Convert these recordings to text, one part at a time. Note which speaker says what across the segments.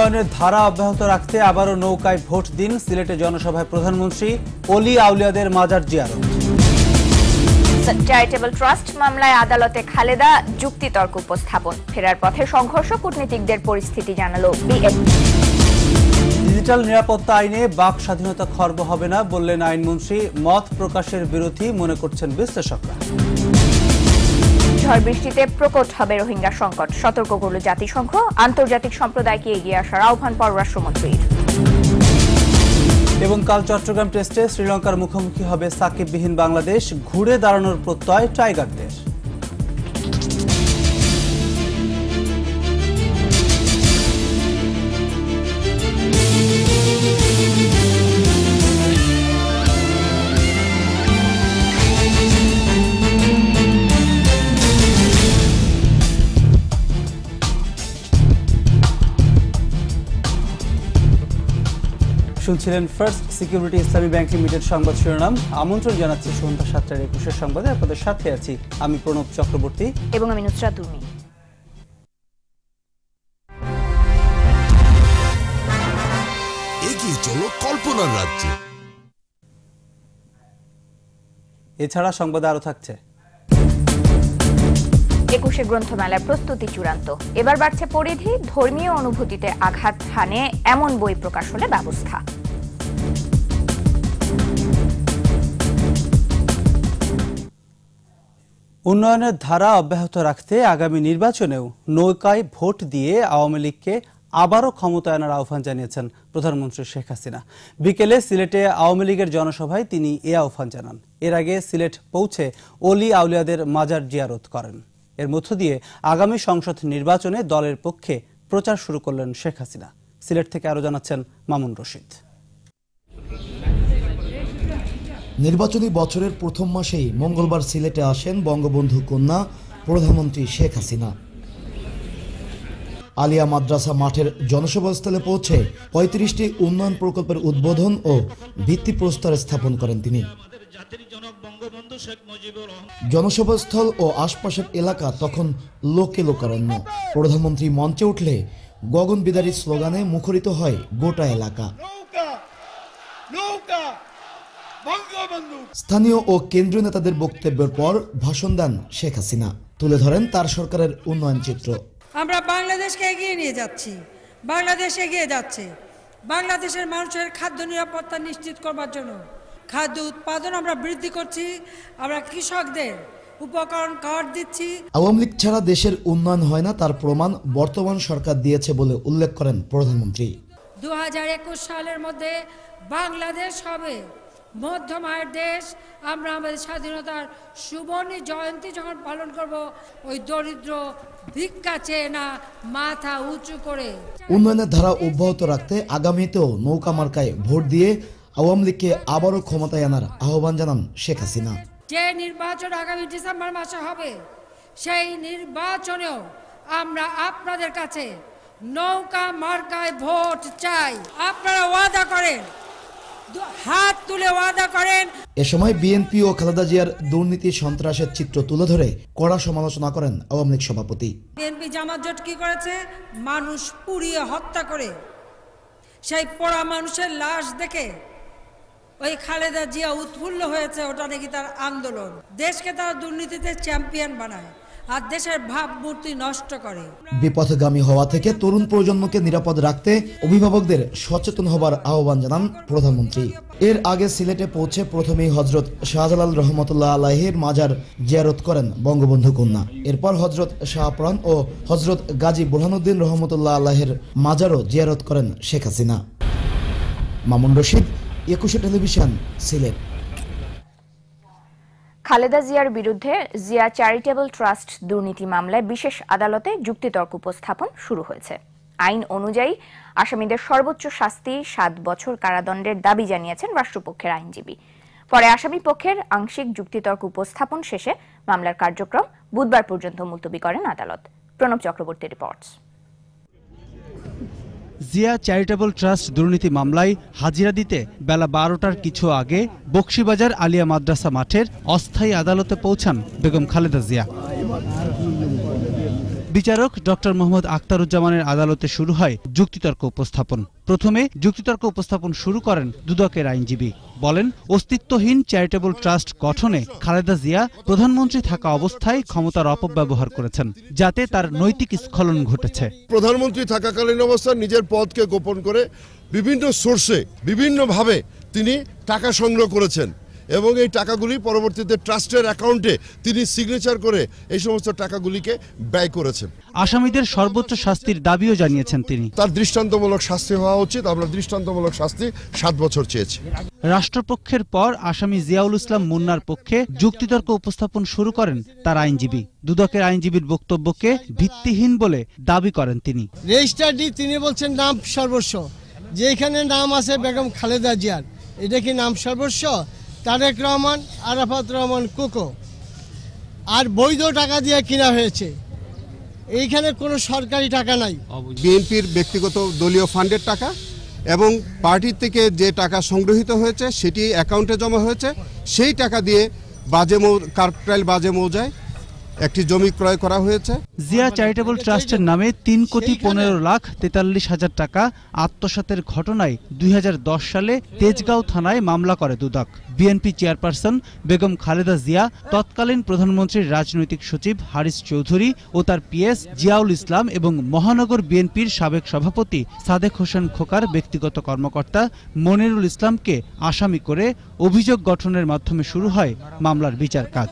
Speaker 1: উন্নয়নের ধারা অব্যাহত রাখতে আবারও নৌকায় ভোট দিন। সিলেটে জনসভায় প্রধানমন্ত্রী ওলি আউলিয়াদের মাজার জিয়ারত।
Speaker 2: চ্যারিটেবল ট্রাস্ট মামলায় আদালতে খালেদা যুক্তিতর্ক উপস্থাপন। ফেরার পথে সংঘর্ষ, কূটনীতিকদের পরিস্থিতি জানালো বিএনপি।
Speaker 1: ডিজিটাল নিরাপত্তা আইনে বাক স্বাধীনতা খর্ব হবে না বললেন আইনমন্ত্রী। মত প্রকাশের বিরোধী মনে করছেন বিশ্লেষকরা।
Speaker 2: ঝড় বৃষ্টিতে প্রকট হবে রোহিঙ্গা সংকট, সতর্ক করল জাতিসংঘ। আন্তর্জাতিক সম্প্রদায়কে এগিয়ে আসার আহ্বান পররাষ্ট্রমন্ত্রীর।
Speaker 1: এবং কাল চট্টগ্রাম টেস্টে শ্রীলঙ্কার মুখোমুখি হবে সাকিববিহীন বাংলাদেশ। ঘুরে দাঁড়ানোর প্রত্যয় টাইগারদের। শুনছিলেন ফার্স্ট সিকিউরিটি ইসলামী ব্যাংক লিমিটেড সংবাদ শিরোনাম। আমন্ত্রণ জানাচ্ছি সন্ধ্যা 7টার 21 সংবাদে। আপনাদের সাথে আছি আমি প্রণব চক্রবর্তী
Speaker 2: এবং আমি নুসরাত উর্মি।
Speaker 3: এগিয়ে চলো কল্পনার রাজ্যে।
Speaker 1: এছাড়া সংবাদে আরো থাকছে।
Speaker 2: 21শে গ্রন্থমেলার প্রস্তুতি চূড়ান্ত। এবার বাড়ছে পরিধি, ধর্মীয় অনুভূতিতে আঘাত হানে এমন বই প্রকাশ হলে ব্যবস্থা।
Speaker 1: উন্নয়নের ধারা অব্যাহত রাখতে আগামী নির্বাচনেও নৌকায় ভোট দিয়ে আওয়ামী লীগকে আবারও ক্ষমতায় আনার আহ্বান জানিয়েছেন প্রধানমন্ত্রী শেখ হাসিনা। বিকেলে সিলেটে আওয়ামী লীগের জনসভায় তিনি এ আহ্বান জানান। এর আগে সিলেট পৌঁছে ওলি আউলিয়াদের মাজার জিয়ারত করেন। এর মধ্য দিয়ে আগামী সংসদ নির্বাচনে দলের পক্ষে প্রচার শুরু করলেন শেখ হাসিনা। সিলেট থেকে আরো জানাচ্ছেন মামুন রশিদ।
Speaker 4: নির্বাচনী বছরের প্রথম মাসেই মঙ্গলবার সিলেটে আসেন বঙ্গবন্ধু কন্যা প্রধানমন্ত্রী শেখ হাসিনা। আলিয়া মাদ্রাসা মাঠের জনসভাস্থলে পৌঁছে ৩৫টি উন্নয়ন প্রকল্পের উদ্বোধন ও ভিত্তিপ্রস্তর স্থাপন করেন তিনি। জনসভাস্থল ও আশপাশের এলাকা তখন লোকে লোকারণ্য। প্রধানমন্ত্রী মঞ্চে উঠলে গগনবিদারী স্লোগানে মুখরিত হয় গোটা এলাকা। স্থানীয় ও কেন্দ্রীয় নেতাদের বক্তব্যের পর ভাষণ দেন শেখ হাসিনা। তুলে ধরেন তার সরকারের উন্নয়ন চিত্র।
Speaker 5: আমরা বাংলাদেশকে এগিয়ে নিয়ে যাচ্ছি, বাংলাদেশ এগিয়ে যাচ্ছে। বাংলাদেশের মানুষের খাদ্য নিরাপত্তা নিশ্চিত করবার জন্য খাদ্য উৎপাদন আমরা বৃদ্ধি করছি। আমরা কৃষকদের উপকরণ কার্ড দিচ্ছি।
Speaker 4: আওয়ামী লীগ ছাড়া দেশের উন্নয়ন হয় না, তার প্রমাণ বর্তমান সরকার দিয়েছে বলে উল্লেখ করেন প্রধানমন্ত্রী।
Speaker 5: 2021 সালের মধ্যে বাংলাদেশ হবে মধ্যম আয়ের দেশ। আমরা আমাদের স্বাধীনতার সুবর্ণ জয়ন্তী যখন পালন করব, ওই দরিদ্র ভিক্ষা চেয়ে না, মাথা উঁচু করে
Speaker 4: উন্নয়নের ধারা অব্যাহত রাখতে আগামীতেও নৌকা মার্কায় ভোট দিয়ে আওয়ামী লীগকে আবারও ক্ষমতায় আনার আহ্বান জানান শেখ হাসিনা।
Speaker 5: যে নির্বাচন আগামী ডিসেম্বর মাসে হবে, সেই নির্বাচনেও আমরা আপনাদের কাছে নৌকা মার্কায় ভোট চাই। আপনারা ওয়াদা করেন, হাত তুলে ওয়াদা করেন।
Speaker 4: এ সময় বিএনপি ও খালেদা জিয়ার দুর্নীতি সন্ত্রাসের চিত্র তুলে ধরে কড়া সমালোচনা করেন আওয়ামী লীগ সভাপতি।
Speaker 5: বিএনপি জামাত জোট কি করেছে? মানুষ পুড়িয়ে হত্যা করে সেই পোড়া মানুষের লাশ দেখে ওই খালেদা জিয়া উৎফুল্ল হয়েছে। ওটা নাকি তার আন্দোলন। দেশকে তারা দুর্নীতিতে চ্যাম্পিয়ন বানায় আর দেশের ভাবমূর্তি নষ্ট করে।
Speaker 4: বিপথগামী হওয়া থেকে তরুণ প্রজন্মকে নিরাপদ রাখতে অভিভাবকদের সচেতন হবার আহ্বান জানান প্রধানমন্ত্রী। এর আগে সিলেটে পৌঁছে প্রথমেই হজরত শাহজালাল রহমতুল্লাহ আলাইহির মাজার জিয়ারত করেন বঙ্গবন্ধু কন্যা। এরপর হজরত শাহপুরান ও হজরত গাজী বুরহানুদ্দিন রহমতুল্লাহ আলাইহির মাজারও জিয়ারত করেন শেখ হাসিনা। মামুন রশিদ, 21 টেলিভিশন, সিলেট।
Speaker 2: খালেদা জিয়ার বিরুদ্ধে জিয়া চ্যারিটেবল ট্রাস্ট দুর্নীতি মামলায় বিশেষ আদালতে যুক্তিতর্ক উপস্থাপন শুরু হয়েছে। আইন অনুযায়ী আসামিদের সর্বোচ্চ শাস্তি 7 বছর কারাদণ্ডের দাবি জানিয়েছেন রাষ্ট্রপক্ষের আইনজীবী। পরে আসামি পক্ষের আংশিক যুক্তিতর্ক উপস্থাপন শেষে মামলার কার্যক্রম বুধবার পর্যন্ত মুলতবি করেন আদালত। প্রণব চক্রবর্তীর রিপোর্ট।
Speaker 1: জিয়া চ্যারিটেবল ট্রাস্ট দুর্নীতি মামলায় হাজিরা দিতে বেলা 12টার কিছু আগে বকশীবাজার আলিয়া মাদ্রাসা মাঠের অস্থায়ী আদালতে পৌঁছান বেগম খালেদা জিয়া। বিচারক ডক্টর মোহাম্মদ আখতারুজ্জামানের আদালতে শুরু হয় যুক্তিতর্ক উপস্থাপন। প্রথমে যুক্তিতর্ক উপস্থাপন শুরু করেন দুদকের আইনজীবী। বলেন, অস্তিত্বহীন চ্যারিটেবল ট্রাস্ট গঠনে খালেদা জিয়া প্রধানমন্ত্রী থাকা অবস্থায় ক্ষমতার অপব্যবহার করেছেন, যাতে তার নৈতিক স্খলন ঘটেছে।
Speaker 6: প্রধানমন্ত্রী থাকাকালীন অবস্থায় নিজের পদকে গোপন করে বিভিন্ন সোর্সে বিভিন্নভাবে তিনি টাকা সংগ্রহ করেছেন এবং এই টাকাগুলি পরবর্তীতে ট্রাস্টের অ্যাকাউন্টে তিনি সিগনেচার করে এই সমস্ত টাকাগুলিকে ব্যয় করেছেন।
Speaker 1: আসামিদের সর্বোচ্চ শাস্তির দাবিও জানিয়েছেন তিনি।
Speaker 6: তার দৃষ্টান্তমূলক শাস্তি হওয়া উচিত। আমরা দৃষ্টান্তমূলক শাস্তি 7 বছর চেয়েছি।
Speaker 1: রাষ্ট্রপক্ষের পর আসামি জিয়াউল ইসলাম মুন্নার পক্ষে যুক্তিতর্ক উপস্থাপন শুরু করেন তার আইনজীবী। দুদকের আইনজীবীর বক্তব্যকে ভিত্তিহীন বলে দাবি করেন তিনি।
Speaker 7: রেজিস্টারটি তিনি বলছেন নাম সর্বস্ব, যেখানে নাম আছে বেগম খালেদা জিয়ার, এটা কি নাম সর্বস্ব? তারেক রহমান, আরাফাত রহমান কোকো, আর বৈধ টাকা দিয়ে কিনা হয়েছে, এইখানে কোনো সরকারি টাকা নাই।
Speaker 8: বিএনপির ব্যক্তিগত দলীয় ফান্ডের টাকা এবং পার্টি থেকে যে টাকা সংগৃহীত হয়েছে সেটি অ্যাকাউন্টে জমা হয়েছে। সেই টাকা দিয়ে কাকরাইল বাজে মৌজায় একটি জমি ক্রয় করা হয়েছে।
Speaker 1: জিয়া চ্যারিটেবল ট্রাস্টের নামে 3,15,43,000 টাকা আত্মসাতের ঘটনায় 2010 সালে তেজগাঁও থানায় মামলা করে দুদক। বিএনপি চেয়ারপারসন বেগম খালেদা জিয়া, তৎকালীন প্রধানমন্ত্রীর রাজনৈতিক সচিব হারিস চৌধুরী ও তার পিএস জিয়াউল ইসলাম এবং মহানগর বিএনপির সাবেক সভাপতি সাদেক হোসেন খোকার ব্যক্তিগত কর্মকর্তা মনিরুল ইসলামকে আসামি করে অভিযোগ গঠনের মাধ্যমে শুরু হয় মামলার বিচার কাজ।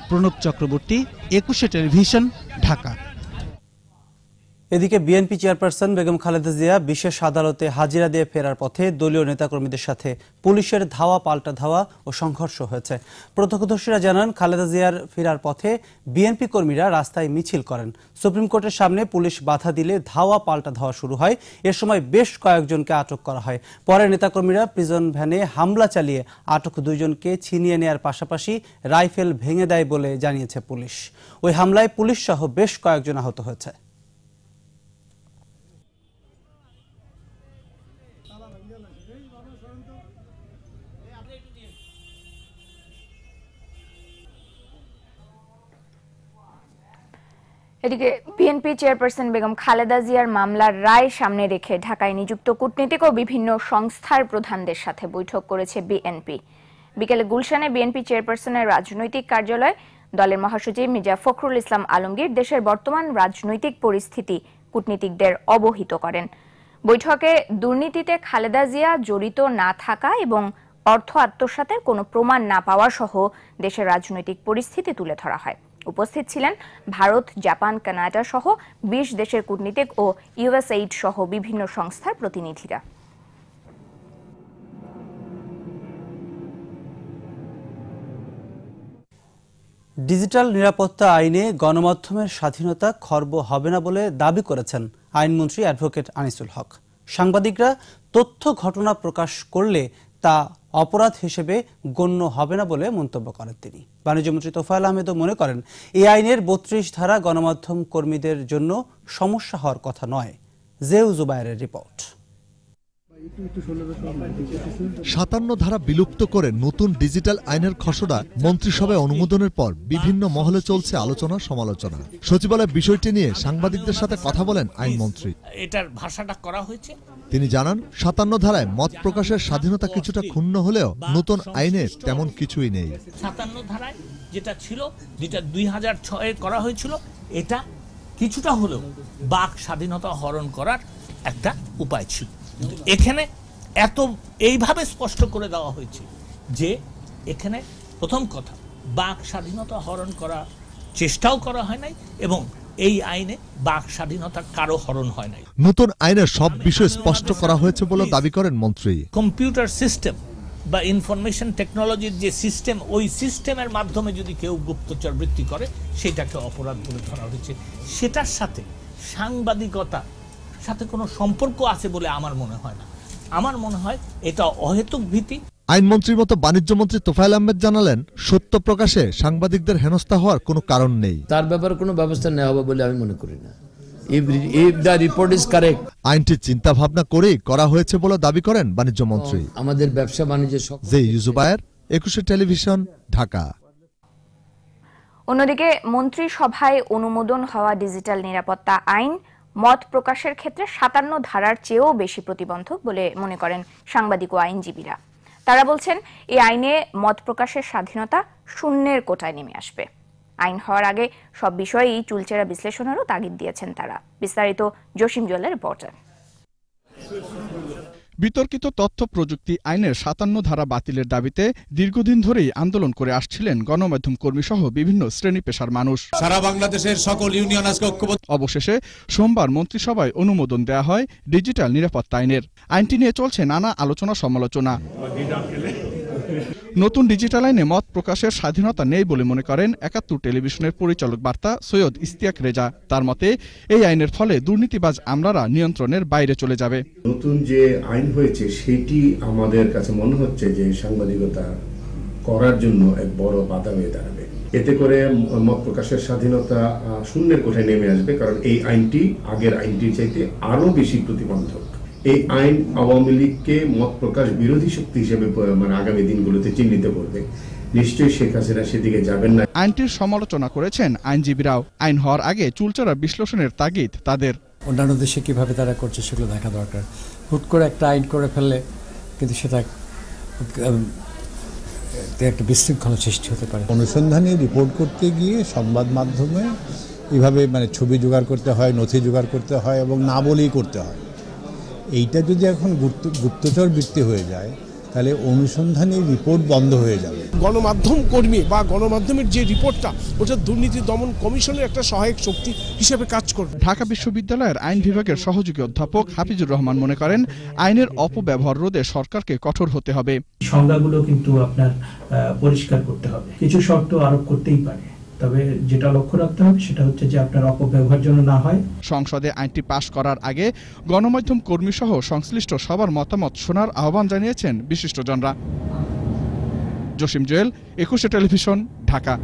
Speaker 1: প্রণব চক্রবর্তী, 21 টেলিভিশন, ঢাকা। এদিকে বিএনপি চেয়ারপারসন বেগম খালেদা জিয়া বিশেষ আদালতে হাজিরা দিয়ে ফেরার পথে দলীয় নেতাকর্মীদের সাথে পুলিশের ধাওয়া পাল্টা ধাওয়া ও সংঘর্ষ হয়েছে। প্রত্যক্ষদর্শীরা জানান, খালেদা জিয়ার ফেরার পথে বিএনপি কর্মীরা রাস্তায় মিছিল করেন। সুপ্রিম কোর্টের সামনে পুলিশ বাধা দিলে ধাওয়া পাল্টা ধাওয়া শুরু হয়। এ সময় বেশ কয়েকজনকে আটক করা হয়। পরে নেতাকর্মীরা প্রিজন ভ্যানে হামলা চালিয়ে আটক 2 জনকে ছিনিয়ে নেয়ার পাশাপাশি রাইফেল ভেঙে দেয় বলে জানিয়েছে পুলিশ। ওই হামলায় পুলিশ সহ বেশ কয়েকজন আহত হয়েছে।
Speaker 2: এদিকে বিএনপি চেয়ারপারসন বেগম খালেদা জিয়ার মামলার রায় সামনে রেখে ঢাকায় নিযুক্ত কূটনীতিক ও বিভিন্ন সংস্থার প্রধানদের সাথে বৈঠক করেছে বিএনপি। বিকেলে গুলশানে বিএনপি চেয়ারপারসনের রাজনৈতিক কার্যালয়ে দলের মহাসচিব মির্জা ফখরুল ইসলাম আলমগীর দেশের বর্তমান রাজনৈতিক পরিস্থিতি কূটনীতিকদের অবহিত করেন। বৈঠকে দুর্নীতিতে খালেদা জিয়া জড়িত না থাকা এবং অর্থ আত্মসাতের কোনো প্রমাণ না পাওয়া সহ দেশের রাজনৈতিক পরিস্থিতি তুলে ধরা হয়। উপস্থিত ছিলেন ভারত, জাপান, কানাডা সহ 20 দেশের কূটনীতিক ও ইউএসএইড সহ বিভিন্ন সংস্থার প্রতিনিধিরা।
Speaker 1: ডিজিটাল নিরাপত্তা আইনে গণমাধ্যমের স্বাধীনতা খর্ব হবে না বলে দাবি করেছেন আইনমন্ত্রী অ্যাডভোকেট আনিসুল হক। সাংবাদিকরা তথ্য ঘটনা প্রকাশ করলে তা অপরাধ হিসেবে গণ্য হবে না বলে মন্তব্য করেন তিনি। বাণিজ্যমন্ত্রী তোফায়েল আহমেদও মনে করেন, এই আইনের 32 ধারা গণমাধ্যম কর্মীদের জন্য সমস্যা হওয়ার কথা নয়। জেউ জুবায়েরের রিপোর্ট।
Speaker 3: 57 ধারা বিলুপ্ত করে নতুন ডিজিটাল আইনের খসড়া মন্ত্রিসভায় অনুমোদনের পর বিভিন্ন মহলে চলছে আলোচনা সমালোচনা। সচিবালয়ে বিষয়টি নিয়ে সাংবাদিকদের সাথে কথা বলেন আইনমন্ত্রী।
Speaker 9: এটার ভাষাটা করা হয়েছে।
Speaker 3: তিনি জানান, 57 ধারায় মত প্রকাশের স্বাধীনতা কিছুটা ক্ষুণ্ণ হলেও নতুন আইনে তেমন কিছুই নেই।
Speaker 9: 57 ধারায় যেটা ছিল, যেটা 2006-এ করা হয়েছিল, এটা কিছুটা হলেও বাক স্বাধীনতা হরণ করার একটা উপায় ছিল। এখানে এত এইভাবে স্পষ্ট করে দেওয়া হয়েছে যে এখানে প্রথম কথা, বাক স্বাধীনতা হরণ করার চেষ্টাও করা হয় নাই এবং এই আইনে বাক স্বাধীনতা কারো হরণ হয় নাই।
Speaker 3: নতুন আইনের সব বিষয় স্পষ্ট করা হয়েছে বলে দাবি করেন মন্ত্রী।
Speaker 9: কম্পিউটার সিস্টেম বা ইনফরমেশন টেকনোলজির যে সিস্টেম, ওই সিস্টেমের মাধ্যমে যদি কেউ গুপ্তচর বৃত্তি করে সেটাকে অপরাধ বলে ধরা হয়েছে। সেটার সাথে সাংবাদিকতা সাথে কোনো সম্পর্ক আছে বলে আমার মনে হয় না। আমার মনে হয় এটা অহেতুক ভীতি।
Speaker 3: আইনমন্ত্রীর মতো বাণিজ্যমন্ত্রী তোফায়েল আহমেদ জানালেন, সত্য প্রকাশে সাংবাদিকদের হেনস্থা হওয়ার কোনো কারণ নেই।
Speaker 10: তার ব্যাপারে কোনো ব্যবস্থা নেওয়া হবে বলে আমি মনে করি না। If the report is correct,
Speaker 3: আইনটি চিন্তা ভাবনা করেই করা হয়েছে বলে দাবি করেন বাণিজ্যমন্ত্রী।
Speaker 10: আমাদের ব্যবসা বাণিজ্য।
Speaker 3: J Yuzubair, 21 television, Dhaka.
Speaker 2: অন্যদিকে মন্ত্রিসভায় অনুমোদন হওয়া ডিজিটাল নিরাপত্তা আইন মত প্রকাশের ক্ষেত্রে ৫৭ ধারার চেয়েও বেশি প্রতিবন্ধক বলে মনে করেন সাংবাদিক ও আইনজীবীরা। তারা বলছেন এই আইনে মত প্রকাশের স্বাধীনতা শূন্যের কোটায় নেমে আসবে। আইন হওয়ার আগে সব বিষয়েই চুলচেরা বিশ্লেষণেরও তাগিদ দিয়েছেন তারা। বিস্তারিত জসিম জুয়েলের রিপোর্টে।
Speaker 11: বিতর্কিত তথ্য প্রযুক্তি আইনের ৫৭ ধারা বাতিলের দাবিতে দীর্ঘদিন ধরেই আন্দোলন করে আসছিলেন গণমাধ্যম কর্মী সহ বিভিন্ন শ্রেণী পেশার মানুষ।
Speaker 12: সারা বাংলাদেশের সকল ইউনিয়ন আজকে ঐক্যবদ্ধ।
Speaker 11: অবশেষে সোমবার মন্ত্রিসভায় অনুমোদন দেয়া হয় ডিজিটাল নিরাপত্তা আইনের। আইনটি নিয়ে চলছে নানা আলোচনা সমালোচনা। নতুন ডিজিটাল আইনে মত প্রকাশের স্বাধীনতা নেই বলে মনে করেন ৭১ টেলিভিশনের পরিচালক বার্তা সৈয়দ ইশতিয়াক রেজা। তার মতে এই আইনের ফলে দুর্নীতিবাজ আমলারা নিয়ন্ত্রণের বাইরে চলে যাবে।
Speaker 13: নতুন যে আইন হয়েছে সেটি আমাদের কাছে মনে হচ্ছে যে সাংবাদিকতা করার জন্য এক বড় বাধা হয়ে দাঁড়াবে। এতে করে মত প্রকাশের স্বাধীনতা শূন্যের কোঠায় নেমে আসবে, কারণ এই আইনটি আগের আইনটির চাইতে আরো বেশি প্রতিবন্ধক। এই আইন আওয়ামী লীগকে মত প্রকাশ বিরোধী শক্তি হিসেবে আগামী দিনগুলোতে চিহ্নিত করবে। নিশ্চয়ই শেখ হাসিনা সেদিকে যাবেন না।
Speaker 11: আইনটির সমালোচনা করেছেন আইনজীবীরাও। আইন হওয়ার আগে চুলচেরা বিশ্লেষণের তাগিদ তাদের।
Speaker 14: অন্যান্য দেশে কিভাবে তারা করছে সেগুলো দেখা দরকার। হুট করে একটা আইন করে ফেললে কিন্তু সেটা একটা বিশৃঙ্খলা সৃষ্টি হতে পারে।
Speaker 15: অনুসন্ধানী রিপোর্ট করতে গিয়ে সংবাদ মাধ্যমে এইভাবে ছবি জোগাড় করতে হয়, নথি জোগাড় করতে হয় এবং না বলেই করতে হয়। এইটা যদি এখন গুপ্তচর বৃত্তি হয়ে যায় তাহলে অনুসন্ধানী রিপোর্ট বন্ধ হয়ে যাবে।
Speaker 16: গণমাধ্যম কর্মী বা গণমাধ্যমের যে রিপোর্টটা ওটা দুর্নীতি দমন কমিশনের একটা সহায়ক শক্তি হিসেবে কাজ করবে।
Speaker 11: ঢাকা বিশ্ববিদ্যালয়ের আইন বিভাগের সহযোগী অধ্যাপক হাফিজুর রহমান মনে করেন আইনের অপব্যবহার রোধে সরকারকে কঠোর হতে হবে।
Speaker 17: সংজ্ঞাগুলো কিন্তু আপনার পরিষ্কার করতে হবে। কিছু শর্ত আরোপ করতেই পারে, তবে যেটা লক্ষ্য রাখতে হবে সেটা হচ্ছে যে আপনার অপব্যবহার যেন না হয়।
Speaker 11: সংসদে আইনটি পাশ করার আগে গণমাধ্যম কর্মী সহ সংশ্লিষ্ট সবার মতামত শোনার আহ্বান জানিয়েছেন বিশিষ্টজনরা। জসিম জুয়েল, ২১ টেলিভিশন, ঢাকা।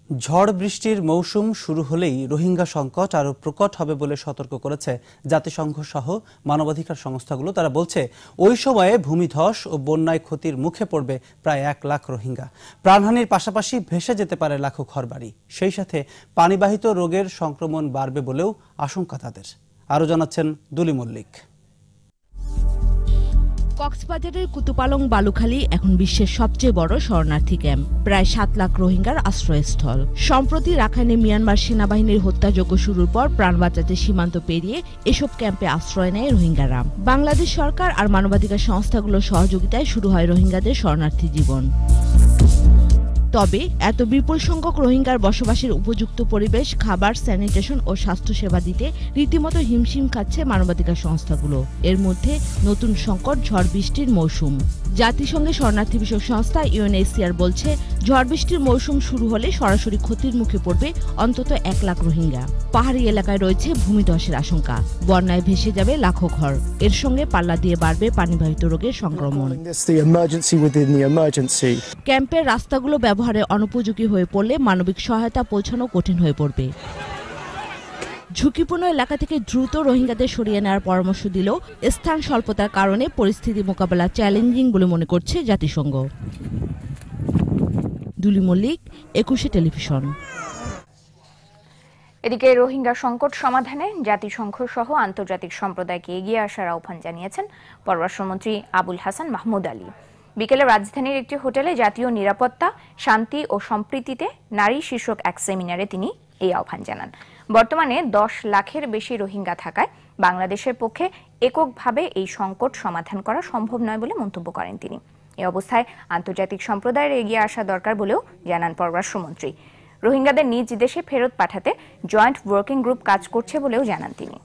Speaker 1: ঝড় বৃষ্টির মৌসুম শুরু হলেই রোহিঙ্গা সংকট আরও প্রকট হবে বলে সতর্ক করেছে জাতিসংঘ সহ মানবাধিকার সংস্থাগুলো। তারা বলছে ওই সময়ে ভূমিধস ও বন্যায় ক্ষতির মুখে পড়বে প্রায় ১ লাখ রোহিঙ্গা। প্রাণহানির পাশাপাশি ভেসে যেতে পারে লাখো ঘরবাড়ি। সেই সাথে পানিবাহিত রোগের সংক্রমণ বাড়বে বলেও আশঙ্কা তাদের। আরও জানাচ্ছেন দুলি মল্লিক।
Speaker 18: কক্সবাজারের কুতুপালং বালুখালী এখন বিশ্বের সবচেয়ে বড় শরণার্থী ক্যাম্প। প্রায় ৭ লাখ রোহিঙ্গার আশ্রয়স্থল। সম্প্রতি রাখাইনে মিয়ানমার সেনাবাহিনীর হত্যাযজ্ঞ শুরুর পর প্রাণ বাঁচাতে সীমান্ত পেরিয়ে এসব ক্যাম্পে আশ্রয় নেয় রোহিঙ্গারা। বাংলাদেশ সরকার আর মানবাধিকার সংস্থাগুলোর সহযোগিতায় শুরু হয় রোহিঙ্গাদের শরণার্থী জীবন। তবে এত বিপুল সংখ্যক রোহিঙ্গার বসবাসের উপযুক্ত পরিবেশ, খাবার, স্যানিটেশন ও স্বাস্থ্যসেবা দিতে রীতিমতো হিমশিম খাচ্ছে মানবাধিকার সংস্থাগুলো। এর মধ্যে নতুন সংকট ঝড় বৃষ্টির মৌসুম। জাতিসংঘের শরণার্থী বিষয়ক সংস্থা UNHCR বলছে ঝড় বৃষ্টির মৌসুম শুরু হলে সরাসরি ক্ষতির মুখে পড়বে অন্তত ১ লাখ রোহিঙ্গা। পাহাড়ি এলাকায় রয়েছে ভূমিধসের আশঙ্কা। বন্যায় ভেসে যাবে লাখো ঘর। এর সঙ্গে পাল্লা দিয়ে বাড়বে পানিবাহিত রোগের সংক্রমণ। ক্যাম্পের রাস্তাগুলো ব্যবহারে অনুপযোগী হয়ে পড়লে মানবিক সহায়তা পৌঁছানো কঠিন হয়ে পড়বে। ঝুঁকিপূর্ণ এলাকা থেকে দ্রুত রোহিঙ্গাদের সরিয়ে নেওয়ার পরামর্শ দিলেও স্থান স্বল্পতার কারণে পরিস্থিতি মোকাবেলা চ্যালেঞ্জিং বলে মনে করছে জাতিসংঘ। দুলি মল্লিক, ২১ টেলিভিশন।
Speaker 2: এদিকে রোহিঙ্গা সংকট সমাধানে জাতিসংঘ সহ আন্তর্জাতিক সম্প্রদায়কে এগিয়ে আসার আহ্বান জানিয়েছেন পররাষ্ট্রমন্ত্রী আবুল হাসান মাহমুদ আলী। বিকেলে রাজধানীর একটি হোটেলে জাতীয় নিরাপত্তা, শান্তি ও সম্প্রীতিতে নারী শীর্ষক এক সেমিনারে তিনি এই আহ্বান জানান। বর্তমানে ১০ লাখের বেশি রোহিঙ্গা থাকায় বাংলাদেশের পক্ষে এককভাবে এই সংকট সমাধান করা সম্ভব নয় বলে মন্তব্য করেন তিনি। এই অবস্থায় আন্তর্জাতিক সম্প্রদায়ের এগিয়ে আসা দরকার বলেও জানান পররাষ্ট্রমন্ত্রী। রোহিঙ্গাদের নিজ দেশে ফেরত পাঠাতে জয়েন্ট ওয়ার্কিং গ্রুপ কাজ করছে বলেও জানান তিনি।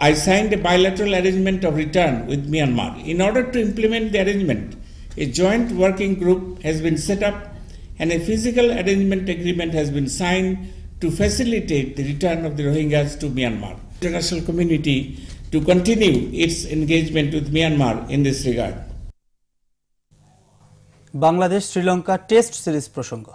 Speaker 19: I signed a bilateral arrangement of return with Myanmar. In order to implement the arrangement, a joint working group has been set up and a physical arrangement agreement has been signed to facilitate the return of the Rohingyas to Myanmar. The international community to continue its engagement with Myanmar in this regard.
Speaker 1: Bangladesh Sri Lanka test series প্রসঙ্গ।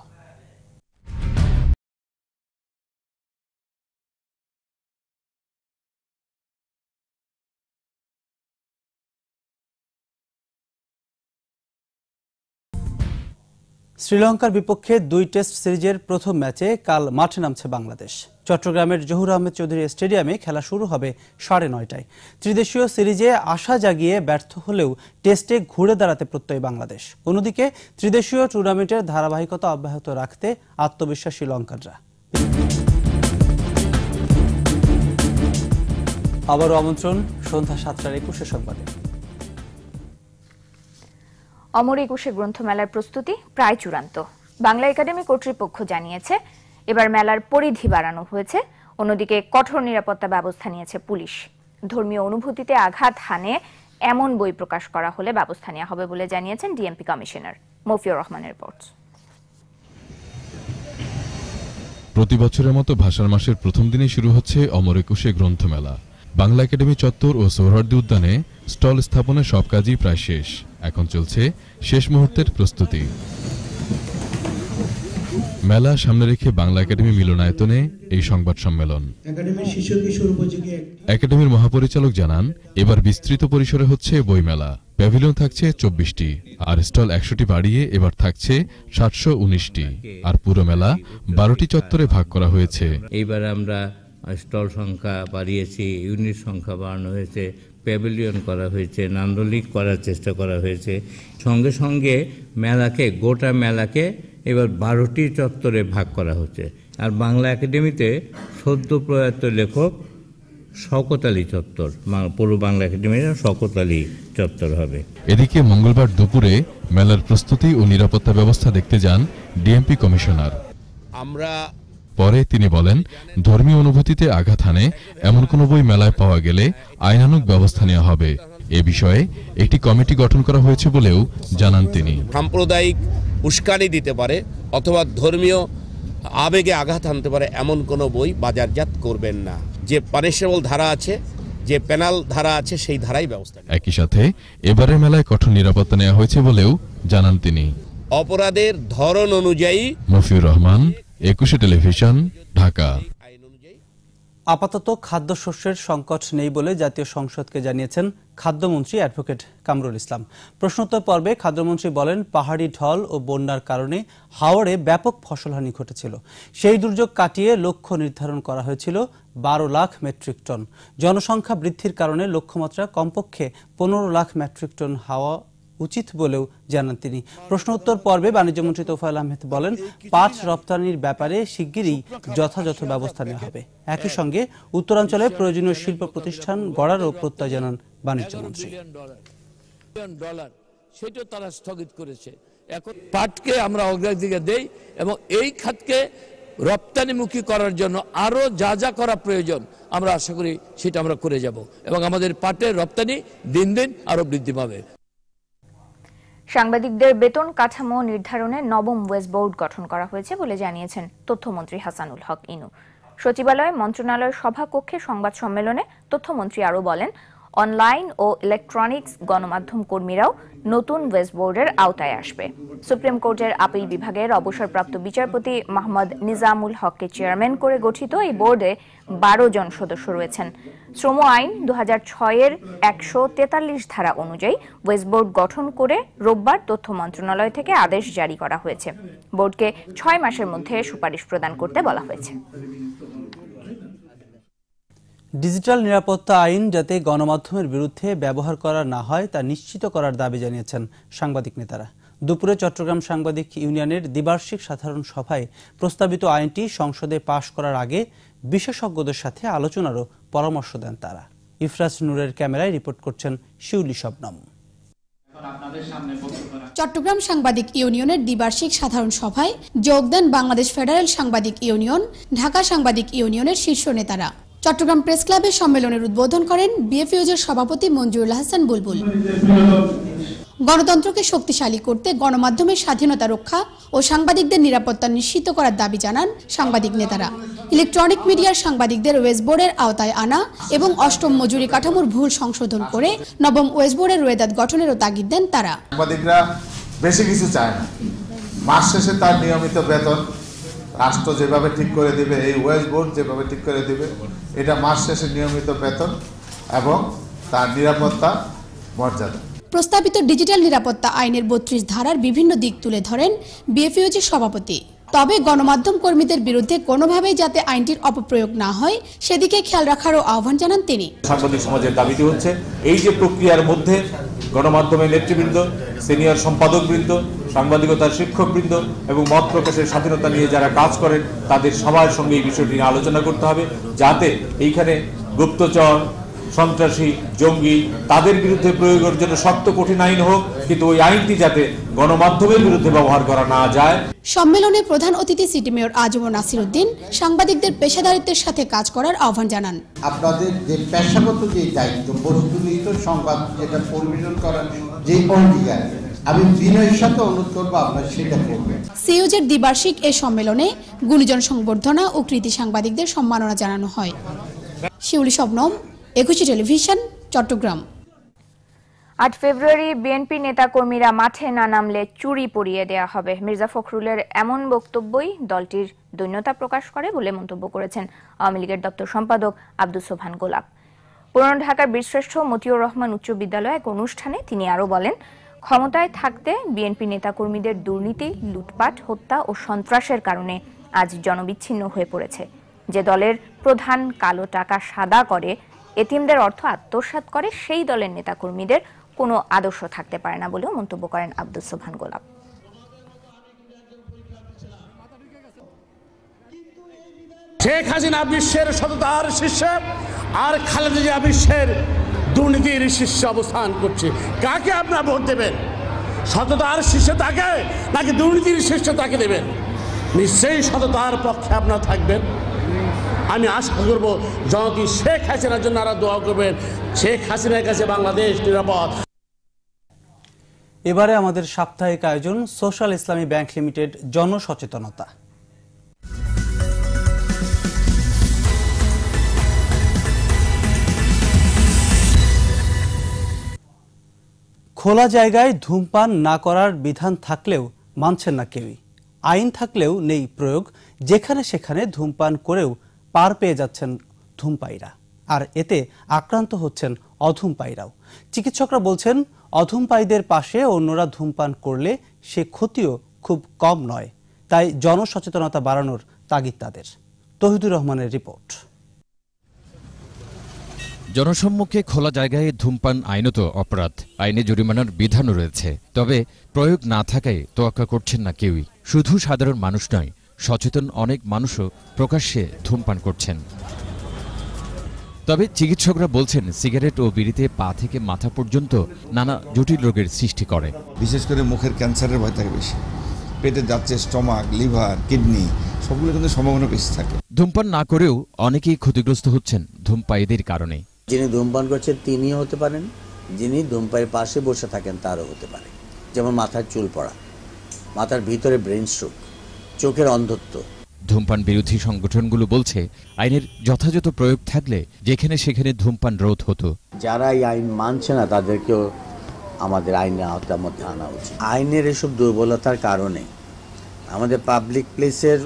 Speaker 1: শ্রীলঙ্কার বিপক্ষে 2 test সিরিজের প্রথম ম্যাচে কাল মাঠে নামছে বাংলাদেশ। চট্টগ্রামের জহুর আহমেদ চৌধুরী স্টেডিয়ামে খেলা শুরু হবে 9:30টায়। ত্রিদেশীয় সিরিজে আশা জাগিয়ে ব্যর্থ হলেও টেস্টে ঘুরে দাঁড়াতে প্রত্যয়ী বাংলাদেশ। অন্যদিকে ত্রিদেশীয় টুর্নামেন্টের ধারাবাহিকতা অব্যাহত রাখতে আত্মবিশ্বাসী শ্রীলঙ্কানরা। আবারও আমন্ত্রণ সন্ধ্যা 7:21 সংবাদে।
Speaker 2: অমর 21 গ্রন্থমেলার প্রস্তুতি প্রায় চূড়ান্ত। বাংলা একাডেমি কর্তৃপক্ষ জানিয়েছে এবার মেলার পরিধি বাড়ানো হয়েছে। অন্যদিকে কঠোর নিরাপত্তা ব্যবস্থা নিয়েছে পুলিশ। ধর্মীয় অনুভূতিতে আঘাত হানে এমন বই প্রকাশ করা হলে ব্যবস্থা নেওয়া হবে বলে জানিয়েছেন ডিএমপি কমিশনার মফিউর রহমানের রিপোর্ট।
Speaker 20: প্রতি বছরের মতো ভাষার মাসের প্রথম দিনে শুরু হচ্ছে অমর 21 গ্রন্থমেলা। বাংলা একাডেমি চত্বর ও সোহরাওয়ার্দী উদ্যানে স্টল স্থাপনের সব কাজই প্রায় শেষ। এখন চলছে শেষ মুহূর্তের প্রস্তুতি। মেলা সামনে রেখে বাংলা একাডেমি মিলনায়তনে এই সংবাদ সম্মেলন। একাডেমির মহাপরিচালক জানান, এবার বিস্তৃত পরিসরে হচ্ছে বইমেলা। প্যাভিলিয়ন থাকছে 24টি, আর স্টল 100টি বাড়িয়ে এবার থাকছে 719টি, আর পুরো মেলা 12টি চত্বরে ভাগ করা হয়েছে।
Speaker 21: এইবার আমরা স্টল সংখ্যা বাড়িয়েছি, ইউনিট সংখ্যা বাড়ানো হয়েছে, প্যাভিলিয়ন করা হয়েছে, নান্দনিক করার চেষ্টা করা হয়েছে। সঙ্গে সঙ্গে গোটা মেলাকে এবার 12টি চত্বরে ভাগ করা হচ্ছে। আর বাংলা একাডেমিতে সদ্য প্রয়াত লেখক শওকত আলী চত্বর, পুরো বাংলা একাডেমির শওকত আলী চত্বর হবে।
Speaker 20: এদিকে মঙ্গলবার দুপুরে মেলার প্রস্তুতি ও নিরাপত্তা ব্যবস্থা দেখতে যান ডিএমপি কমিশনার। পরে তিনি বলেন, ধর্মীয় অনুভূতিতে আঘাত হানে এমন কোনো বই মেলায় পাওয়া গেলে আইনানুগ ব্যবস্থা নেওয়া হবে। এ বিষয়ে একটি কমিটি গঠন করা হয়েছে বলেও জানান তিনি।
Speaker 22: সাম্প্রদায়িক উস্কানি দিতে পারে অথবা ধর্মীয় আবেগে আঘাত হানতে পারে এমন কোনো বই বাজারজাত করবেন না। যে পানিশেবল ধারা আছে, যে পেনাল ধারা আছে, সেই ধারাই ব্যবস্থা।
Speaker 20: একই সাথে এবারের মেলায় কঠোর নিরাপত্তা নেওয়া হয়েছে বলেও জানান তিনি।
Speaker 22: অপরাধের ধরন অনুযায়ী।
Speaker 20: মফিউর রহমান, 21 টেলিভিশন, ঢাকা।
Speaker 1: আপাতত খাদ্যশস্যের সংকট নেই বলে জাতীয় সংসদকে জানিয়েছেন খাদ্যমন্ত্রী অ্যাডভোকেট কামরুল ইসলাম। প্রশ্নোত্তর পর্বে খাদ্যমন্ত্রী বলেন, পাহাড়ি ঢল ও বন্যার কারণে হাওড়ে ব্যাপক ফসলহানি ঘটেছিল। সেই দুর্যোগ কাটিয়ে লক্ষ্য নির্ধারণ করা হয়েছিল 12 লাখ মেট্রিক টন। জনসংখ্যা বৃদ্ধির কারণে লক্ষ্যমাত্রা কমপক্ষে 15 লাখ মেট্রিক টন হওয়া উচিত বলেও জানান তিনি। প্রশ্ন উত্তর পর্বে বাণিজ্যমন্ত্রী তোফায়েল আহমেদ বলেন, পাট রপ্তানির ব্যাপারে শিগগিরই যথাযথ ব্যবস্থা নেওয়া হবে। একই সঙ্গে উত্তরাঞ্চলে প্রয়োজনীয় শিল্প প্রতিষ্ঠান গড়ারও প্রত্যয় জানান বাণিজ্যমন্ত্রী।
Speaker 10: সেটা তারা স্থগিত করেছে। এখন পাটকে আমরা অগ্রাধিকার দেই এবং এই খাতকে রপ্তানিমুখী করার জন্য আরো যা যা করা প্রয়োজন আমরা আশা করি সেটা আমরা করে যাব এবং আমাদের পাটের রপ্তানি দিন দিন আরো বৃদ্ধি পাবে।
Speaker 2: সাংবাদিকদের বেতন কাঠামো নির্ধারণে নবম ওয়েজ বোর্ড গঠন করা হয়েছে বলে জানিয়েছেন তথ্যমন্ত্রী হাসানুল হক ইনু। সচিবালয়ে মন্ত্রণালয়ের সভাকক্ষে সংবাদ সম্মেলনে তথ্যমন্ত্রী আরও বলেন, অনলাইন ও ইলেকট্রনিক্স গণমাধ্যম কর্মীরাও নতুন ওয়েজ বোর্ডের আওতায় আসবে। সুপ্রিম কোর্টের আপিল বিভাগের অবসরপ্রাপ্ত বিচারপতি মোহাম্মদ নিজামুল হককে চেয়ারম্যান করে গঠিত এই বোর্ডে 12 জন সদস্য রয়েছেন। শ্রম আইন 2006-এর 143 ধারা অনুযায়ী ওয়েজ বোর্ড গঠন করে রোববার তথ্য মন্ত্রণালয় থেকে আদেশ জারি করা হয়েছে। বোর্ডকে 6 মাসের মধ্যে সুপারিশ প্রদান করতে বলা হয়েছে।
Speaker 1: ডিজিটাল নিরাপত্তা আইন যাতে গণমাধ্যমের বিরুদ্ধে ব্যবহার করা না হয় তা নিশ্চিত করার দাবি জানিয়েছেন সাংবাদিক নেতারা। দুপুরে চট্টগ্রাম সাংবাদিক ইউনিয়নের দ্বিবার্ষিক সাধারণ সভায় প্রস্তাবিত আইনটি সংসদে পাশ করার আগে বিশেষজ্ঞদের সাথে আলোচনারও পরামর্শ দেন তারা। ইফরাজ নূরের ক্যামেরায় রিপোর্ট করছেন শিউলি শবনম।
Speaker 23: চট্টগ্রাম সাংবাদিক ইউনিয়নের দ্বিবার্ষিক সাধারণ সভায় যোগ দেন বাংলাদেশ ফেডারেল সাংবাদিক ইউনিয়ন, ঢাকা সাংবাদিক ইউনিয়নের শীর্ষ নেতারা। চট্টগ্রাম প্রেস ক্লাবের সম্মেলনের উদ্বোধন করেন বিএফইউজের সভাপতি মঞ্জুরুল হাসান বুলবুল। গণতন্ত্রকে শক্তিশালী করতে গণমাধ্যমের স্বাধীনতা রক্ষা ও সাংবাদিকদের নিরাপত্তা নিশ্চিত করার দাবি জানান সাংবাদিক নেতারা। ইলেকট্রনিক মিডিয়ার সাংবাদিকদের ওয়েজ বোর্ডের আওতায় আনা এবং 8ম মজুরি কাঠামোর ভুল সংশোধন করে নবম ওয়েজ বোর্ডের রোয়েদাদ গঠনেরও তাগিদ দেন তারা।
Speaker 24: সাংবাদিকরা বেশি কিছু চায় না, মাস শেষে তার নিয়মিত বেতন রাষ্ট্র যেভাবে ঠিক করে দিবে, এই ওয়েজ বোর্ড যেভাবে ঠিক করে দিবে, এটা মাস শেষে নিয়মিত বেতন এবং তার নিরাপত্তা মর্যাদা।
Speaker 23: প্রস্তাবিত ডিজিটাল নিরাপত্তা আইনের ৩২ ধারার বিভিন্ন দিক তুলে ধরেন বিএফইউজির সভাপতি। তবে গণমাধ্যম কর্মীদের বিরুদ্ধে কোনোভাবেই যাতে আইনটির অপপ্রয়োগ না হয় সেদিকে খেয়াল রাখারও আহ্বান জানান তিনি।
Speaker 4: সাংবাদিক সমাজের দাবিতে হচ্ছে এই যে প্রক্রিয়ার মধ্যে গণমাধ্যমের নেতৃবৃন্দ, সিনিয়র সম্পাদকবৃন্দ, সাংবাদিকতার শিক্ষকবৃন্দ এবং মত প্রকাশের স্বাধীনতা নিয়ে যারা কাজ করেন তাদের সবার সঙ্গে এই বিষয়টি নিয়ে আলোচনা করতে হবে, যাতে এইখানে গুপ্তচর, সন্ত্রাসী, জঙ্গি তাদের বিরুদ্ধে প্রয়োগের জন্য শক্ত কঠিন আইন হোক, কিন্তু ওই আইনটি যাতে গণমাধ্যমের বিরুদ্ধে ব্যবহার করা না যায়।
Speaker 23: সম্মেলনে প্রধান অতিথি সিটি মেয়র আজম নাসিরউদ্দিন সাংবাদিকদের পেশাদারিত্বের সাথে কাজ করার আহ্বান জানান।
Speaker 5: আপনাদের যে পেশাগত যে দায়িত্ব, বস্তুনিহিত সংবাদ যেটা পরিবেশন করার যে অঙ্গীকার, আমি বিনয়ের সাথে অনুরোধ করবো আপনারা সেটা করবেন।
Speaker 23: সিইউজের দ্বিবার্ষিক এই সম্মেলনে গুণীজন সংবর্ধনা ও কৃতি সাংবাদিকদের সম্মাননা জানানো হয়। শিউলি শবনম, একুশে টেলিভিশন, চট্টগ্রাম।
Speaker 2: ৮ ফেব্রুয়ারি বিএনপি নেতাকর্মীরা মাঠে না নামলে চুরি পরিয়ে দেয়া হবে। মির্জা ফখরুলের এমন বক্তব্যই দলটির দৈন্যতা প্রকাশ করে বলে মন্তব্য করেছেন আওয়ামী লীগের দপ্তর সম্পাদক আব্দুস সোবহান গোলাপ। পুরান ঢাকার বীরশ্রেষ্ঠ মতিউর রহমান উচ্চ বিদ্যালয়ে এক অনুষ্ঠানে তিনি আরও বলেন, ক্ষমতায় থাকতে বিএনপি নেতাকর্মীদের দুর্নীতি, লুটপাট, হত্যা ও সন্ত্রাসের কারণে আজ জনবিচ্ছিন্ন হয়ে পড়েছে। যে দলের প্রধান কালো টাকা সাদা করে, এতিমদের অর্থ আত্মসাৎ করে, সেই দলের নেতাকর্মীদের কোনো আদর্শ থাকতে পারে না বলেও মন্তব্য করেন আব্দুস সোবহান গোলাপ।
Speaker 6: শেখ হাসিনা বিশ্বের সততার শীর্ষে আর খালেদা জিয়া বিশ্বের দুর্নীতির শীর্ষে অবস্থান করছে। কাকে আপনারা ভোট দেবেন? সততার শীর্ষে তাকে নাকি দুর্নীতির শীর্ষে তাকে দেবেন? নিশ্চয়ই সততার পক্ষে আপনারা থাকবেন। আমি আশা করব জনতি শেখ হাসিনার জন্য আরো দোয়া করবেন। শেখ হাসিনার কাছে বাংলাদেশ নিরাপদ।
Speaker 1: এবারে আমাদের সাপ্তাহিক আয়োজন সোশ্যাল ইসলামী ব্যাংক লিমিটেড জনসচেতনতা। খোলা জায়গায় ধূমপান না করার বিধান থাকলেও মানছেন না কেউই। আইন থাকলেও নেই প্রয়োগ। যেখানে সেখানে ধূমপান করেও পার পেয়ে যাচ্ছেন ধূমপায়ীরা, আর এতে আক্রান্ত হচ্ছেন অধূমপায়ীরাও। চিকিৎসকরা বলছেন, অধূমপায়ীদের পাশে অন্যরা ধূমপান করলে সে ক্ষতিও খুব কম নয়। তাই জনসচেতনতা বাড়ানোর তাগিদ তাদের। তহিদুর রহমানের রিপোর্ট।
Speaker 7: জনসম্মুখে খোলা জায়গায় ধূমপান আইনত অপরাধ, আইনে জরিমানার বিধানও রয়েছে। তবে প্রয়োগ না থাকায় তোয়াক্কা করছেন না কেউই। শুধু সাধারণ মানুষ নয়, সচেতন অনেক মানুষও প্রকাশ্যে ধূমপান করছেন। তবে চিকিৎসকরা বলছেন, সিগারেট ও বিড়িতে পা থেকে মাথা পর্যন্ত নানা জটিল রোগের সৃষ্টি করে।
Speaker 25: বিশেষ করে মুখের ক্যান্সারের ভয় থাকে বেশি, পেটে যাচ্ছে স্টমাক, লিভার, কিডনি সবগুলো কিন্তু সম্ভাবনা বেশি থাকে।
Speaker 7: ধূমপান না করেও অনেকেই ক্ষতিগ্রস্ত হচ্ছেন ধূমপায়ীদের কারণে।
Speaker 26: যিনি ধূমপান করছেন তিনিও হতে পারেন, যিনি ধূমপানের পাশে বসে থাকেন তারও হতে পারে। যেমন মাথার চুল পড়া, মাথার ভিতরে ব্রেন স্ট্রোক, চোখের অন্ধত্ব।
Speaker 7: ধূমপান বিরোধী সংগঠনগুলো বলছে, আইনের যথাযথ প্রয়োগ থাকলে যেখানে সেখানে ধূমপান রোধ হতো।
Speaker 26: যারা এই আইন মানছে না তাদেরকেও আমাদের আইনের আওতার মধ্যে আনা উচিত। আইনের এসব দুর্বলতার কারণে আমাদের পাবলিক প্লেসের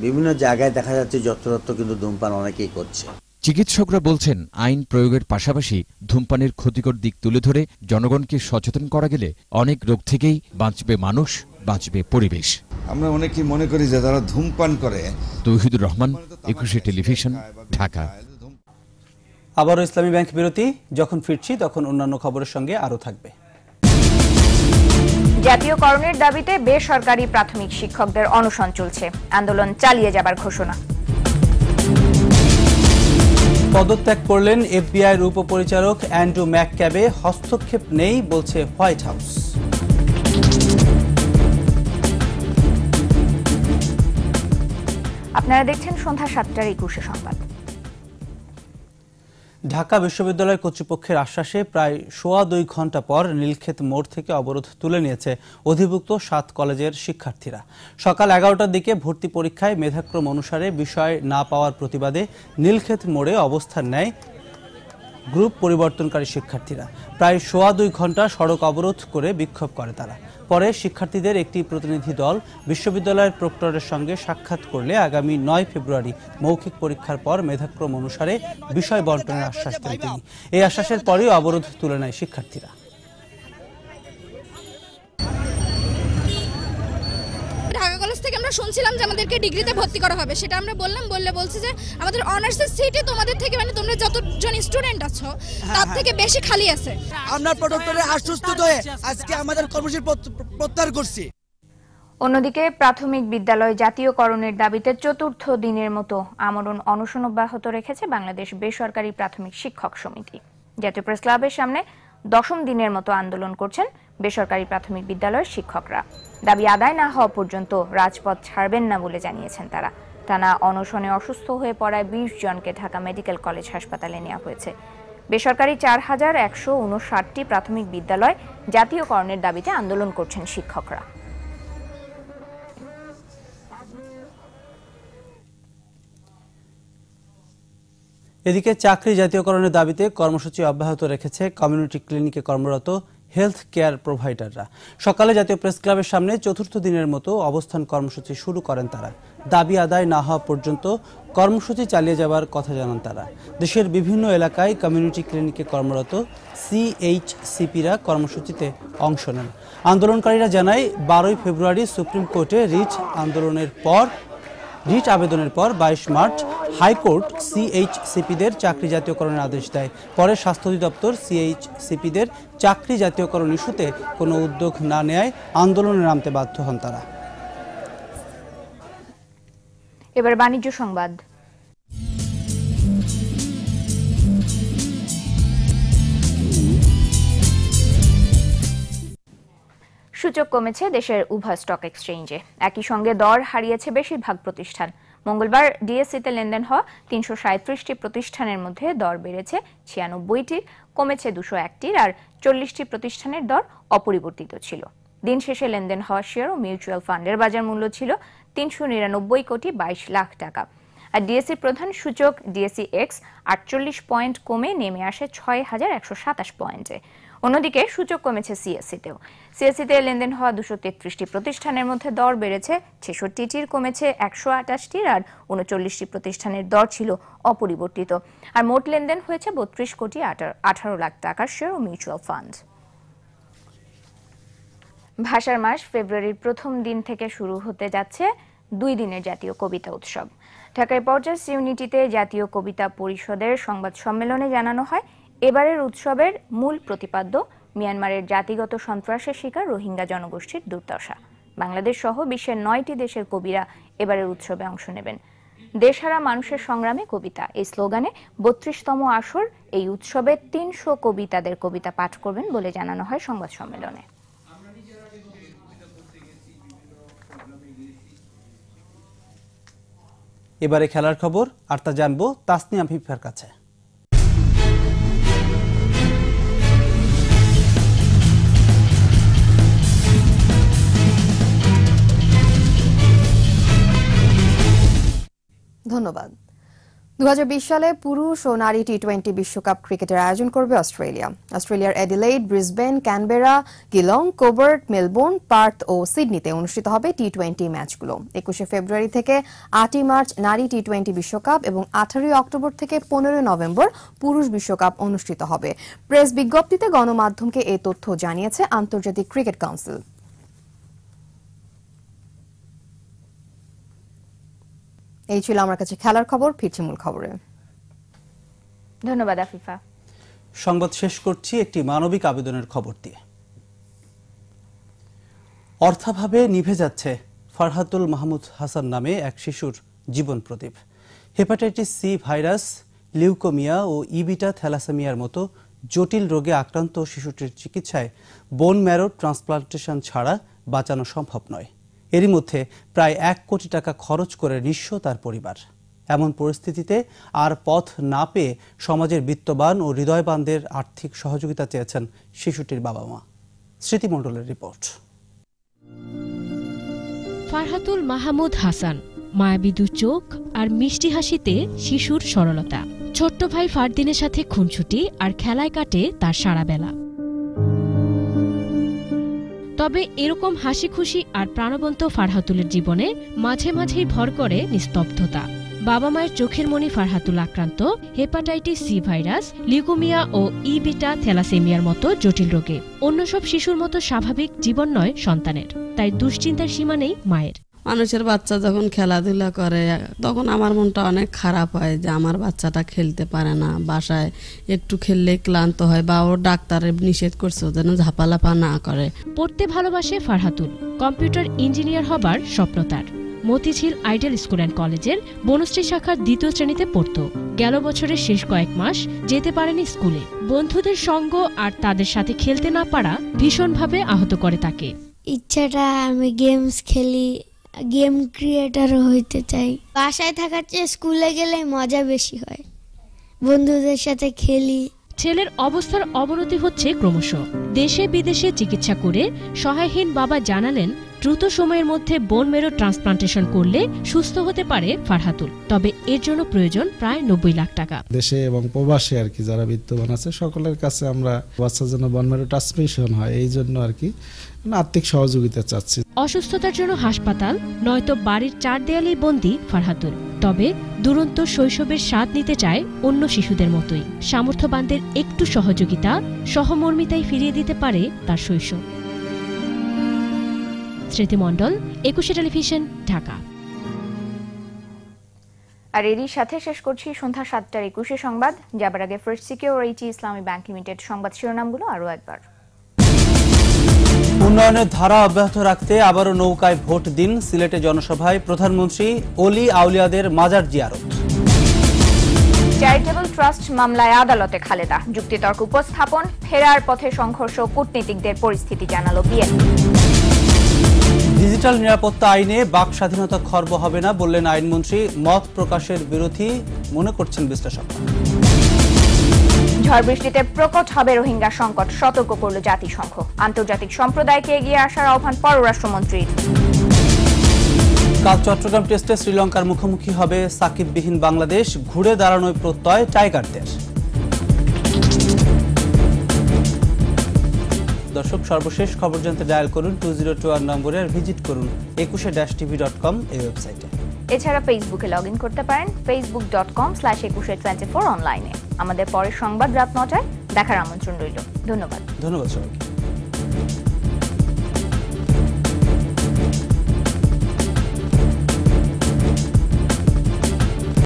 Speaker 26: বিভিন্ন জায়গায় দেখা যাচ্ছে যত্রতত্র কিন্তু ধূমপান অনেকেই করছে।
Speaker 7: চিকিৎসকরা বলছেন, আইন প্রয়োগের পাশাপাশি ধূমপানের ক্ষতিকর দিক তুলে ধরে জনগণকে সচেতন করা গেলে অনেক রোগ থেকেই বাঁচবে মানুষ, বাঁচবে পরিবেশ।
Speaker 25: আমরা অনেকেই মনে করি যে যারা ধূমপান করে।
Speaker 7: তৌহিদুর রহমান, একুশে টেলিভিশন, ঢাকা।
Speaker 1: আবারও ইসলামী ব্যাংক বিরতি। যখন ফিরছি তখন অন্যান্য খবরের সঙ্গে আরও থাকবে।
Speaker 2: জাতীয়করণের দাবিতে বেসরকারি প্রাথমিক শিক্ষকদের অনশন চলছে, আন্দোলন চালিয়ে যাবার ঘোষণা।
Speaker 1: পদত্যাগ করলেন এফবিআইয়ের উপপরিচালক অ্যান্ড্রু ম্যাকক্যাবে, হস্তক্ষেপ নেই বলছে হোয়াইট হাউস।
Speaker 2: আপনারা দেখছেন সন্ধ্যা 7টার 21 সংবাদ।
Speaker 1: ঢাকা বিশ্ববিদ্যালয় কর্তৃপক্ষের আশ্বাসে প্রায় 2.25 ঘন্টা পর নীলক্ষেত মোড় থেকে অবরোধ তুলে নিয়েছে অধিভুক্ত 7 কলেজের শিক্ষার্থীরা। সকাল 11টার দিকে ভর্তি পরীক্ষায় মেধাক্রম অনুসারে বিষয় না পাওয়ার প্রতিবাদে নীলক্ষেত মোড়ে অবস্থান নেয় গ্রুপ পরিবর্তনকারী শিক্ষার্থীরা। প্রায় 2.25 ঘন্টা সড়ক অবরোধ করে বিক্ষোভ করে তারা। পরে শিক্ষার্থীদের একটি প্রতিনিধি দল বিশ্ববিদ্যালয়ের প্রক্টরের সঙ্গে সাক্ষাৎ করলে আগামী 9 ফেব্রুয়ারি মৌখিক পরীক্ষার পর মেধাক্রম অনুসারে বিষয় বণ্টনের আশ্বাস দেন তিনি। এই আশ্বাসের পরেও অবরোধ তুলে নেয় শিক্ষার্থীরা।
Speaker 3: আমরা শুনছিলাম যে আমাদেরকে ডিগ্রিতে ভর্তি করা হবে, সেটা আমরা বলছে যে আমাদের অনার্সের সিটে তোমাদের থেকে মানে তোমরা যতজন স্টুডেন্ট আছো তার থেকে বেশি খালি আছে।
Speaker 8: আমরা প্রোডাক্টরে আশ্বস্ত হয়ে আজকে আমাদের কর্মসূচি প্রত্যাহার করছি।
Speaker 2: অন্যদিকে প্রাথমিক বিদ্যালয় জাতীয়করণের দাবিতে চতুর্থ দিনের মতো আমরণ অনশন অব্যাহত রেখেছে বাংলাদেশ বেসরকারি প্রাথমিক শিক্ষক সমিতি। জাতীয় প্রেস ক্লাবের সামনে 10ম দিনের মতো আন্দোলন করছেন বেসরকারি প্রাথমিক বিদ্যালয়ের শিক্ষকরা। দাবি আদায় না হওয়া পর্যন্ত রাজপথ ছাড়বেন না বলে জানিয়েছেন তারা। টানা অনশনে অসুস্থ হয়ে পড়ায় 20 জনকে ঢাকা মেডিকেল কলেজ হাসপাতালে নেওয়া হয়েছে। বেসরকারি 4159টি প্রাথমিক বিদ্যালয় জাতীয়করণের দাবিতে আন্দোলন করছেন শিক্ষকরা।
Speaker 1: এদিকে চাকরি জাতীয়করণের দাবিতে কর্মসূচি অব্যাহত রেখেছে কমিউনিটি ক্লিনিকে কর্মরত হেলথ কেয়ার প্রোভাইডাররা। সকালে জাতীয় প্রেস ক্লাবের সামনে চতুর্থ দিনের মতো অবস্থান কর্মসূচি শুরু করেন তারা। দাবি আদায় না হওয়া পর্যন্ত কর্মসূচি চালিয়ে যাওয়ার কথা জানান তারা। দেশের বিভিন্ন এলাকায় কমিউনিটি ক্লিনিকে কর্মরত CHCPরা কর্মসূচিতে অংশ নেন। আন্দোলনকারীরা জানায় 12 ফেব্রুয়ারি সুপ্রিম কোর্টে রিট আবেদনের পর 22 মার্চ হাইকোর্ট CHCPদের চাকরি জাতীয়করণের আদেশ দেয়। পরে স্বাস্থ্য অধিদপ্তর CHCPদের চাকরি জাতীয়করণ ইস্যুতে কোনো উদ্যোগ না নেয় আন্দোলনে নামতে বাধ্য হন তারা।
Speaker 2: এবার বাণিজ্য সংবাদ। সূচক কমেছে দেশের উভয় স্টক এক্সচেঞ্জে। একই সঙ্গে দর হারিয়েছে বেশিরভাগ প্রতিষ্ঠান। মঙ্গলবার ডিএসসিতে লেনদেন হওয়া 337টি প্রতিষ্ঠানের মধ্যে দর বেড়েছে 96টির, কমেছে 201টির, আর 40টি প্রতিষ্ঠানের দর অপরিবর্তিত ছিল। দিন শেষে লেনদেন হওয়া শেয়ার ও মিউচুয়াল ফান্ডের বাজার মূল্য ছিল 399 কোটি 22 লাখ টাকা। আর ডিএসসির প্রধান সূচক DSEX 48 পয়েন্ট কমে নেমে আসে 6127 পয়েন্টে। অন্যদিকে সূচক কমেছে সিএসসিতেও। সিএসসিতে লেনদেন হওয়া 233টি প্রতিষ্ঠানের মধ্যে দর বেড়েছে 66টির, কমেছে 128টির, আর 39টি প্রতিষ্ঠানের দর ছিল অপরিবর্তিত। আর মোট লেনদেন হয়েছে 32 কোটি 18 লাখ টাকার শেয়ার ও মিউচুয়াল ফান্ড। ভাষার মাস ফেব্রুয়ারির প্রথম দিন থেকে শুরু হতে যাচ্ছে 2 দিনের জাতীয় কবিতা উৎসব। ঢাকায় পর্যাস ইউনিটিতে জাতীয় কবিতা পরিষদের সংবাদ সম্মেলনে জানানো হয়, এবারের উৎসবের মূল প্রতিপাদ্য মিয়ানমারের জাতিগত সন্ত্রাসের শিকার রোহিঙ্গা জনগোষ্ঠীর দুর্দশা। বাংলাদেশ সহ বিশ্বের 9টি দেশের কবিরা এবারের উৎসবে অংশ নেবেন। দেশহারা মানুষের সংগ্রামে কবিতা এই স্লোগানে 32তম আসর এই উৎসবে 300 কবি তাদের কবিতা পাঠ করবেন বলে জানানো হয় সংবাদ সম্মেলনে।
Speaker 1: এবারে খেলার খবর, আর তা জানবো তাসনিয়া ফিফার কাছে।
Speaker 9: 2020 সালে পুরুষ ও নারী টি20 বিশ্বকাপ ক্রিকেটের আয়োজন করবে অস্ট্রেলিয়া। অস্ট্রেলিয়ার Adelaide, Brisbane, Canberra, Geelong, Hobart, Melbourne, Perth ও সিডনিতে অনুষ্ঠিত হবে টি20 ম্যাচগুলো। 21 ফেব্রুয়ারি থেকে 8 মার্চ নারী টি20 বিশ্বকাপ এবং 18 অক্টোবর থেকে 15 নভেম্বর পুরুষ বিশ্বকাপ অনুষ্ঠিত হবে। প্রেস বিজ্ঞপ্তিতে গণমাধ্যমকে এই তথ্য জানিয়েছে আন্তর্জাতিক ক্রিকেট কাউন্সিল। এই ছিল আমার কাছে খেলার খবর। ফিরছি মূল খবরে।
Speaker 2: ধন্যবাদ আফিফা।
Speaker 1: সংবাদ শেষ করছি একটি মানবিক আবেদনের খবর দিয়ে। অর্থাভাবে নিভে যাচ্ছে ফারহাতুল মাহমুদ হাসান নামে এক শিশুর জীবন প্রদীপ। হেপাটাইটিস সি ভাইরাস, লিউকোমিয়া ও ইবিটা থ্যালাসেমিয়ার মতো জটিল রোগে আক্রান্ত শিশুটির চিকিৎসায় বোন ম্যারো ট্রান্সপ্লান্টেশন ছাড়া বাঁচানো সম্ভব নয়। এরই মধ্যে প্রায় 1 কোটি টাকা খরচ করে নিঃস্ব তার পরিবার। এমন পরিস্থিতিতে আর পথ না পেয়ে সমাজের বিত্তবান ও হৃদয়বানদের আর্থিক সহযোগিতা চেয়েছেন শিশুটির বাবা মা। স্মৃতি মণ্ডলের রিপোর্ট।
Speaker 12: ফারহাতুল মাহমুদ হাসান, মায়াবী দু চোখ আর মিষ্টি হাসিতে শিশুর সরলতা। ছোট্ট ভাই ফারদিনের সাথে খুনছুটি আর খেলায় কাটে তার সারা বেলা। তবে এরকম হাসি খুশি আর প্রাণবন্ত ফারহাতুলের জীবনে মাঝে মাঝেই ভর করে নিস্তব্ধতা। বাবা মায়ের চোখের মণি ফারহাতুল আক্রান্ত হেপাটাইটিস সি ভাইরাস, লিউকোমিয়া ও ইবিটা থ্যালাসেমিয়ার মতো জটিল রোগে। অন্য সব শিশুর মতো স্বাভাবিক জীবন নয় সন্তানের, তাই দুশ্চিন্তার সীমা নেই মায়ের।
Speaker 11: মানুষের বাচ্চা যখন খেলাধুলা করে তখন আমার মনটা অনেক খারাপ হয় যে আমার বাচ্চাটা খেলতে পারে না, বাসায় একটু খেললে ক্লান্ত হয়, বা ওর ডাক্তারে নিষেধ করছে যেন ঝাপালাপা না করে।
Speaker 12: পড়তে ভালোবাসে ফারহাতুল, কম্পিউটার ইঞ্জিনিয়ার হবার স্বপ্ন তার। মতিঝিল আইডিয়াল স্কুল অ্যান্ড কলেজের বনশ্রী শাখার 2য় শ্রেণীতে পড়তো। গেল বছরের শেষ কয়েক মাস যেতে পারেনি স্কুলে। বন্ধুদের সঙ্গ আর তাদের সাথে খেলতে না পারা ভীষণভাবে আহত করে তাকে।
Speaker 13: ইচ্ছাটা আমি গেমস খেলি, গেম ক্রিয়েটারও হইতে চাই। বাসায় থাকার চেয়ে স্কুলে গেলে মজা বেশি হয়, বন্ধুদের সাথে খেলি।
Speaker 12: ছেলের অবস্থার অবনতি হচ্ছে ক্রমশ। দেশে বিদেশে চিকিৎসা করে সহায়হীন বাবা জানালেন দ্রুত সময়ের মধ্যে বোন মেরো ট্রান্সপ্লান্টেশন করলে সুস্থ হতে পারে ফারহাতুল। তবে এর জন্য প্রয়োজন প্রায় 90 লাখ টাকা।
Speaker 14: দেশে এবং প্রবাসে আর কি যারা বিত্তবান আছে সকলের কাছে আমরা বাচ্চার জন্য বোন মেরো ট্রান্সপ্লান্টেশন হয় এই জন্য আর কি আর্থিক সহযোগিতা চাচ্ছি।
Speaker 12: অসুস্থতার জন্য হাসপাতাল নয়তো বাড়ির 4 দেয়ালেই বন্দী ফারহাতুল। তবে দুরন্ত শৈশবের স্বাদ নিতে চায় অন্য শিশুদের মতোই। সামর্থ্যবানদের একটু সহযোগিতা, সহমর্মিতাই ফিরিয়ে দিতে পারে তার শৈশব। স্মৃতিমণ্ডল, 21 টেলিভিশন, ঢাকা।
Speaker 2: আর এরই সাথে শেষ করছি সন্ধ্যা 7টার 21 সংবাদ। যাবার আগে ফার্স্ট সিকিউরিটি ইসলামী ব্যাংক লিমিটেড সংবাদ শিরোনামগুলো আরও একবার।
Speaker 1: উন্নয়নের ধারা অব্যাহত রাখতে আবারও নৌকায় ভোট দিন। সিলেটে জনসভায় প্রধানমন্ত্রী ওলি আউলিয়াদের মাজার জিয়ারত।
Speaker 2: চ্যারিটেবল ট্রাস্ট মামলায় আদালতে খালেদা, যুক্তিতর্ক উপস্থাপন, ফেরার পথে সংঘর্ষ, কূটনীতিকদের পরিস্থিতি জানালো বিএনপি।
Speaker 1: ডিজিটাল নিরাপত্তা আইনে বাক স্বাধীনতা খর্ব হবে না বললেন আইনমন্ত্রী। মত প্রকাশের বিরোধী মনে করছেন বিশ্লেষকরা।
Speaker 2: ঝড় বৃষ্টিতে প্রকট হবে রোহিঙ্গা সংকট, সতর্ক করল জাতিসংঘ। আন্তর্জাতিক সম্প্রদায়কে এগিয়ে আসার আহ্বান পররাষ্ট্রমন্ত্রীর।
Speaker 1: কাল চট্টগ্রাম টেস্টে শ্রীলঙ্কার মুখোমুখি হবে সাকিববিহীন বাংলাদেশ। ঘুরে দাঁড়ানোর প্রত্যয় টাইগারদের। দর্শক, সর্বশেষ খবর জানতে ডায়াল করুন 2021 নম্বরে আর ভিজিট করুন 21-tv.com এই ওয়েবসাইটে।
Speaker 2: এছাড়া ফেসবুকে লগ ইন করতে পারেন facebook.com/2124 অনলাইনে। আমাদের পরের সংবাদ রাত 9টায় দেখার আমন্ত্রণ রইল। ধন্যবাদ।
Speaker 1: ধন্যবাদ সবাইকে।